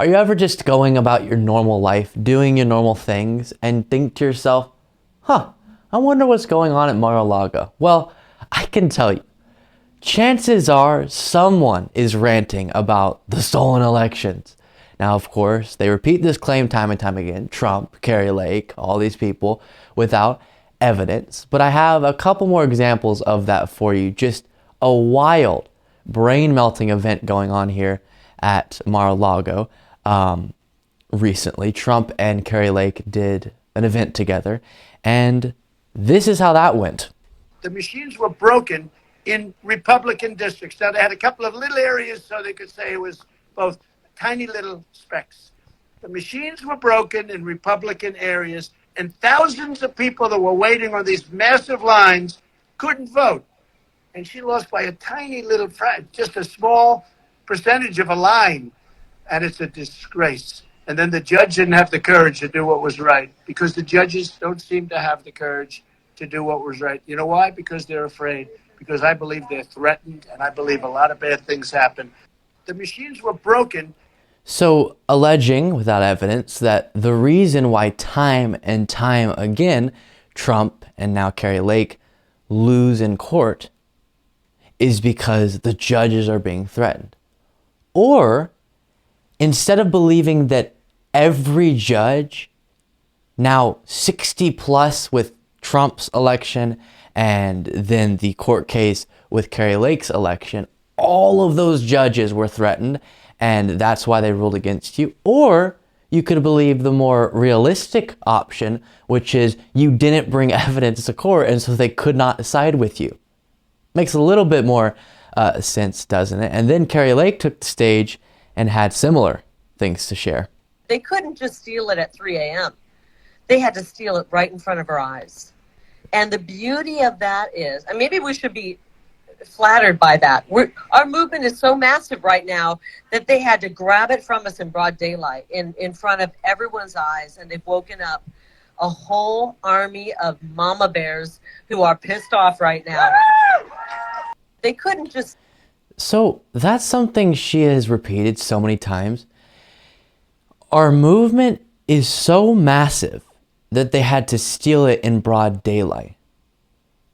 Are you ever just going about your normal life, doing your normal things, and think to yourself, I wonder what's going on at Mar-A-Lago? Well, I can tell you, chances are someone is ranting about the stolen elections. Now, of course, they repeat this claim time and time again, Trump, Kari Lake, all these people, without evidence. But I have a couple more examples of that for you. Just a wild, brain-melting event going on here at Mar-A-Lago. Recently, Trump and Kari Lake did an event together, and this is how that went. The machines were broken in Republican districts. Now, they had a couple of little areas so they could say it was both tiny little specks. The machines were broken in Republican areas, and thousands of people that were waiting on these massive lines couldn't vote. And she lost by a tiny little, just a small percentage of a line. And it's a disgrace. And then the judge didn't have the courage to do what was right, because the judges don't seem to have the courage to do what was right. You know why? Because they're afraid. Because I believe they're threatened, and I believe a lot of bad things happen. The machines were broken. So, alleging without evidence that the reason why time and time again Trump and now Kari Lake lose in court is because the judges are being threatened. Or instead of believing that every judge, now 60 plus with Trump's election and then the court case with Kari Lake's election, all of those judges were threatened and that's why they ruled against you. Or you could believe the more realistic option, which is you didn't bring evidence to court and so they could not side with you. Makes a little bit more sense, doesn't it? And then Kari Lake took the stage and had similar things to share. They couldn't just steal it at 3 a.m. They had to steal it right in front of our eyes. And the beauty of that is, and maybe we should be flattered by that. Our movement is so massive right now that they had to grab it from us in broad daylight in front of everyone's eyes. And they've woken up a whole army of mama bears who are pissed off right now. They couldn't just... So that's something she has repeated so many times. Our movement is so massive that they had to steal it in broad daylight.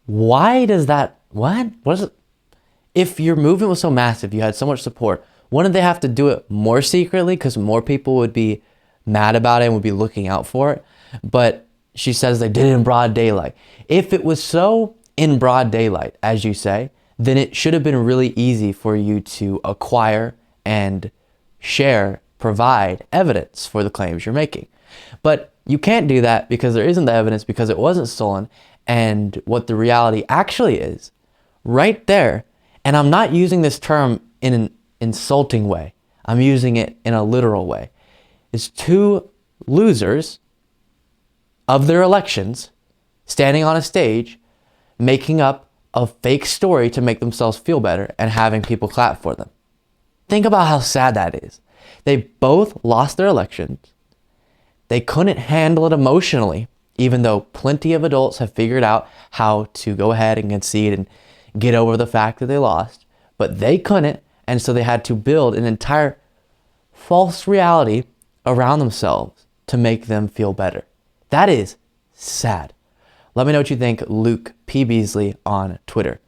Why does that... What is it? If your movement was so massive, you had so much support, wouldn't they have to do it more secretly because more people would be mad about it and would be looking out for it? But she says they did it in broad daylight. If it was so in broad daylight, as you say, then it should have been really easy for you to acquire and share, provide evidence for the claims you're making. But you can't do that because there isn't the evidence, because it wasn't stolen. And what the reality actually is, right there, and I'm not using this term in an insulting way, I'm using it in a literal way, is two losers of their elections standing on a stage making up a fake story to make themselves feel better and having people clap for them. Think about how sad that is. They both lost their elections. They couldn't handle it emotionally, even though plenty of adults have figured out how to go ahead and concede and get over the fact that they lost. But they couldn't, and so they had to build an entire false reality around themselves to make them feel better. That is sad. Let me know what you think, Luke P. Beasley on Twitter.